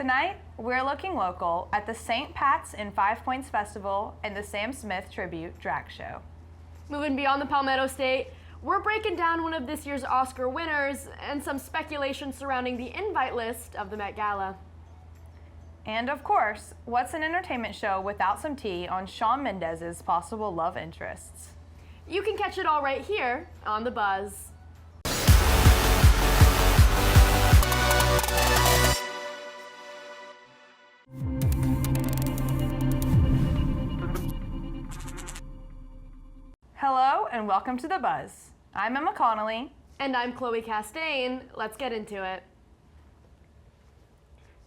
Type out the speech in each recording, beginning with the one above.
Tonight, we're looking local at the St. Pat's and Five Points Festival and the Sam Smith Tribute Drag Show. Moving beyond the Palmetto State, we're breaking down one of this year's Oscar winners and some speculation surrounding the invite list of the Met Gala. And of course, what's an entertainment show without some tea on Shawn Mendes' possible love interests? You can catch it all right here on The Buzz. Hello and welcome to The Buzz. I'm Emma Connelly. And I'm Chloe Castain. Let's get into it.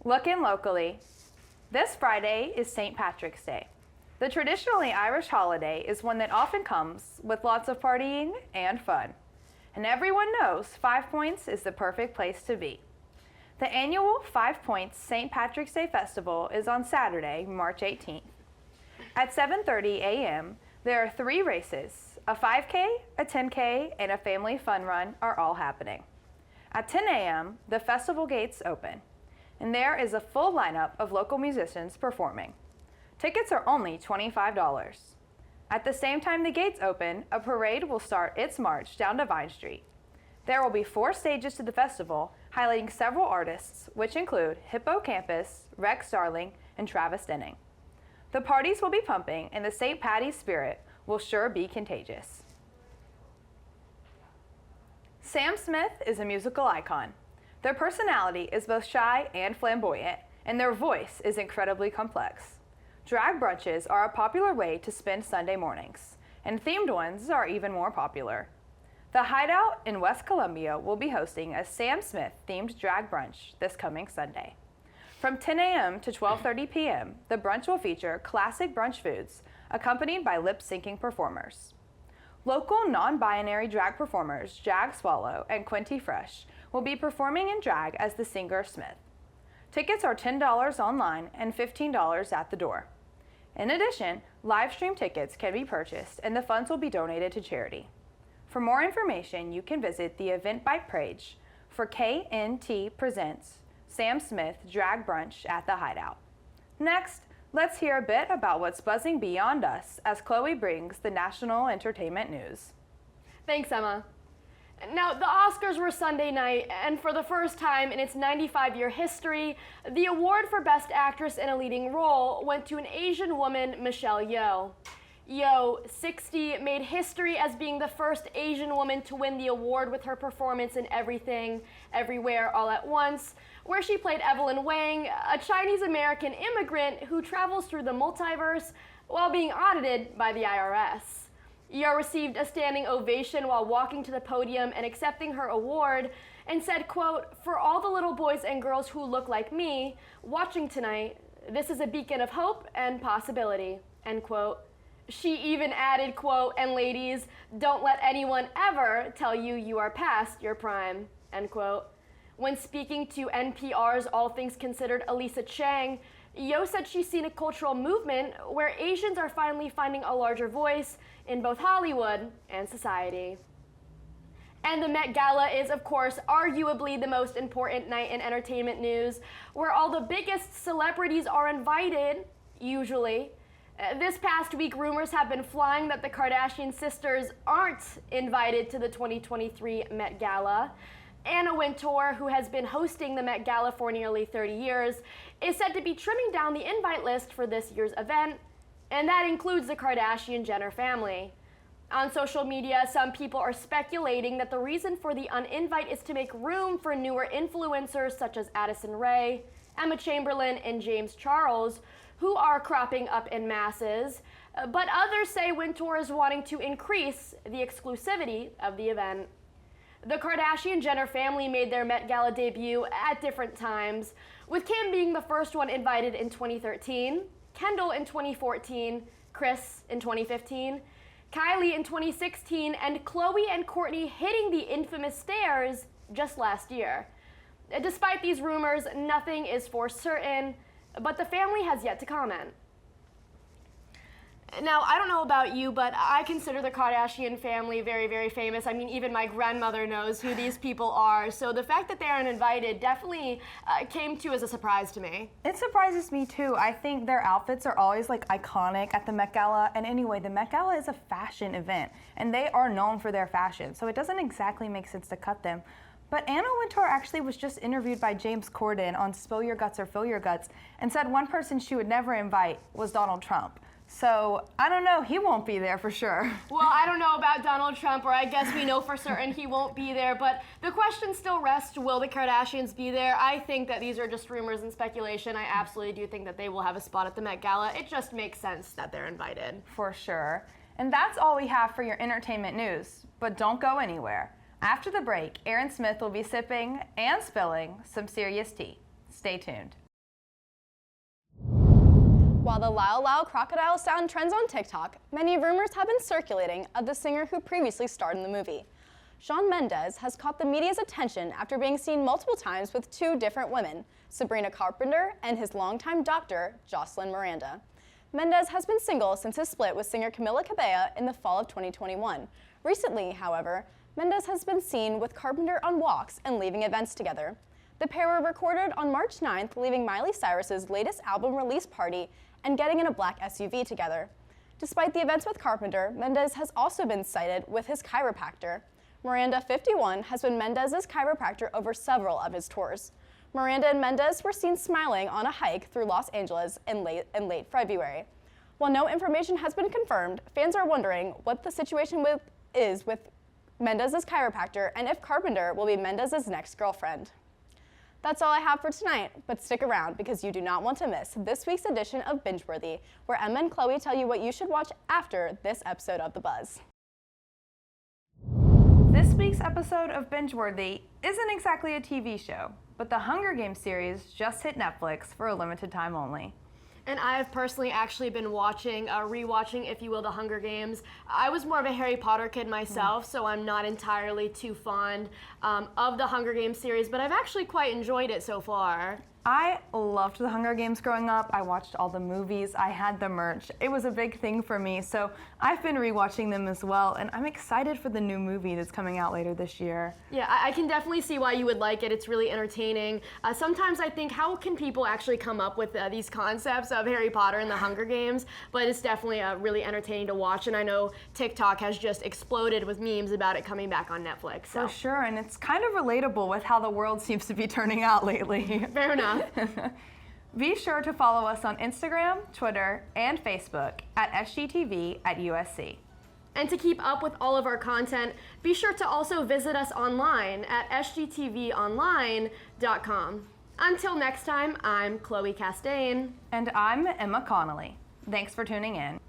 Looking locally. This Friday is St. Patrick's Day. The traditionally Irish holiday is one that often comes with lots of partying and fun. And everyone knows Five Points is the perfect place to be. The annual Five Points St. Patrick's Day Festival is on Saturday, March 18th. At 7:30 a.m., there are 3 races. A 5K, a 10K, and a family fun run are all happening. At 10 a.m., the festival gates open, and there is a full lineup of local musicians performing. Tickets are only $25. At the same time the gates open, a parade will start its march down to Vine Street. There will be 4 stages to the festival, highlighting several artists, which include Hippocampus, Rex Darling, and Travis Denning. The parties will be pumping, and the St. Patty's spirit will sure be contagious. Sam Smith is a musical icon. Their personality is both shy and flamboyant, and their voice is incredibly complex. Drag brunches are a popular way to spend Sunday mornings, and themed ones are even more popular. The Hideout in West Columbia will be hosting a Sam Smith themed drag brunch this coming Sunday. From 10 a.m. to 12:30 p.m., the brunch will feature classic brunch foods accompanied by lip-syncing performers. Local non-binary drag performers Jag Swallow and Quinty Fresh will be performing in drag as the singer Smith. Tickets are $10 online and $15 at the door. In addition, live stream tickets can be purchased and the funds will be donated to charity. For more information, you can visit the Eventbrite page for KNT Presents Sam Smith Drag Brunch at the Hideout. Next, let's hear a bit about what's buzzing beyond us as Chloe brings the national entertainment news. Thanks, Emma. Now, the Oscars were Sunday night, and for the first time in its 95-year history, the award for Best Actress in a Leading Role went to an Asian woman, Michelle Yeoh. Yeoh, 60, made history as being the first Asian woman to win the award with her performance in Everything, Everywhere, All at Once, where she played Evelyn Wang, a Chinese-American immigrant who travels through the multiverse while being audited by the IRS. Yeoh received a standing ovation while walking to the podium and accepting her award, and said, quote, "For all the little boys and girls who look like me watching tonight, this is a beacon of hope and possibility," end quote. She even added, quote, "And ladies, don't let anyone ever tell you you are past your prime," end quote. When speaking to NPR's All Things Considered Elisa Chang, Yeoh said she's seen a cultural movement where Asians are finally finding a larger voice in both Hollywood and society. And the Met Gala is, of course, arguably the most important night in entertainment news, where all the biggest celebrities are invited, usually. This past week, rumors have been flying that the Kardashian sisters aren't invited to the 2023 Met Gala. Anna Wintour, who has been hosting the Met Gala for nearly 30 years, is said to be trimming down the invite list for this year's event, and that includes the Kardashian-Jenner family. On social media, some people are speculating that the reason for the uninvite is to make room for newer influencers such as Addison Rae, Emma Chamberlain, and James Charles, who are cropping up in masses, but others say Wintour is wanting to increase the exclusivity of the event. The Kardashian-Jenner family made their Met Gala debut at different times, with Kim being the first one invited in 2013, Kendall in 2014, Kris in 2015, Kylie in 2016, and Khloe and Kourtney hitting the infamous stairs just last year. Despite these rumors, nothing is for certain, but the family has yet to comment. Now, I don't know about you, but I consider the Kardashian family very, very famous. I mean, even my grandmother knows who these people are. So the fact that they aren't invited definitely came to as a surprise to me. It surprises me too. I think their outfits are always like iconic at the Met Gala. And anyway, the Met Gala is a fashion event and they are known for their fashion. So it doesn't exactly make sense to cut them. But Anna Wintour actually was just interviewed by James Corden on Spill Your Guts or Fill Your Guts and said one person she would never invite was Donald Trump. So, I don't know, he won't be there for sure. Well, I don't know about Donald Trump, or I guess we know for certain he won't be there, but the question still rests, will the Kardashians be there? I think that these are just rumors and speculation. I absolutely do think that they will have a spot at the Met Gala. It just makes sense that they're invited. For sure. And that's all we have for your entertainment news, but don't go anywhere. After the break, Erin Smith will be sipping and spilling some serious tea. Stay tuned. While the Lyle Lyle crocodile sound trends on TikTok, many rumors have been circulating of the singer who previously starred in the movie. Shawn Mendes has caught the media's attention after being seen multiple times with two different women, Sabrina Carpenter and his longtime doctor, Jocelyn Miranda. Mendes has been single since his split with singer Camila Cabello in the fall of 2021. Recently, however, Mendes has been seen with Carpenter on walks and leaving events together. The pair were recorded on March 9th, leaving Miley Cyrus's latest album release party and getting in a black SUV together. Despite the events with Carpenter, Mendes has also been cited with his chiropractor. Miranda, 51, has been Mendes' chiropractor over several of his tours. Miranda and Mendes were seen smiling on a hike through Los Angeles in late February. While no information has been confirmed, fans are wondering what the situation is with Mendes' chiropractor and if Carpenter will be Mendes' next girlfriend. That's all I have for tonight, but stick around because you do not want to miss this week's edition of Bingeworthy, where Emma and Chloe tell you what you should watch after this episode of The Buzz. This week's episode of Bingeworthy isn't exactly a TV show, but the Hunger Games series just hit Netflix for a limited time only. And I have personally actually been rewatching, if you will, the Hunger Games. I was more of a Harry Potter kid myself, so I'm not entirely too fond of the Hunger Games series, but I've actually quite enjoyed it so far. I loved the Hunger Games growing up. I watched all the movies. I had the merch. It was a big thing for me, so I've been rewatching them as well, and I'm excited for the new movie that's coming out later this year. Yeah, I can definitely see why you would like it. It's really entertaining. Sometimes I think, how can people actually come up with these concepts of Harry Potter and the Hunger Games? But it's definitely really entertaining to watch, and I know TikTok has just exploded with memes about it coming back on Netflix. So. For sure, and it's kind of relatable with how the world seems to be turning out lately. Fair enough. Be sure to follow us on Instagram, Twitter, and Facebook at SGTV at USC. And to keep up with all of our content, be sure to also visit us online at sgtvonline.com. Until next time, I'm Chloe Castain. And I'm Emma Connelly. Thanks for tuning in.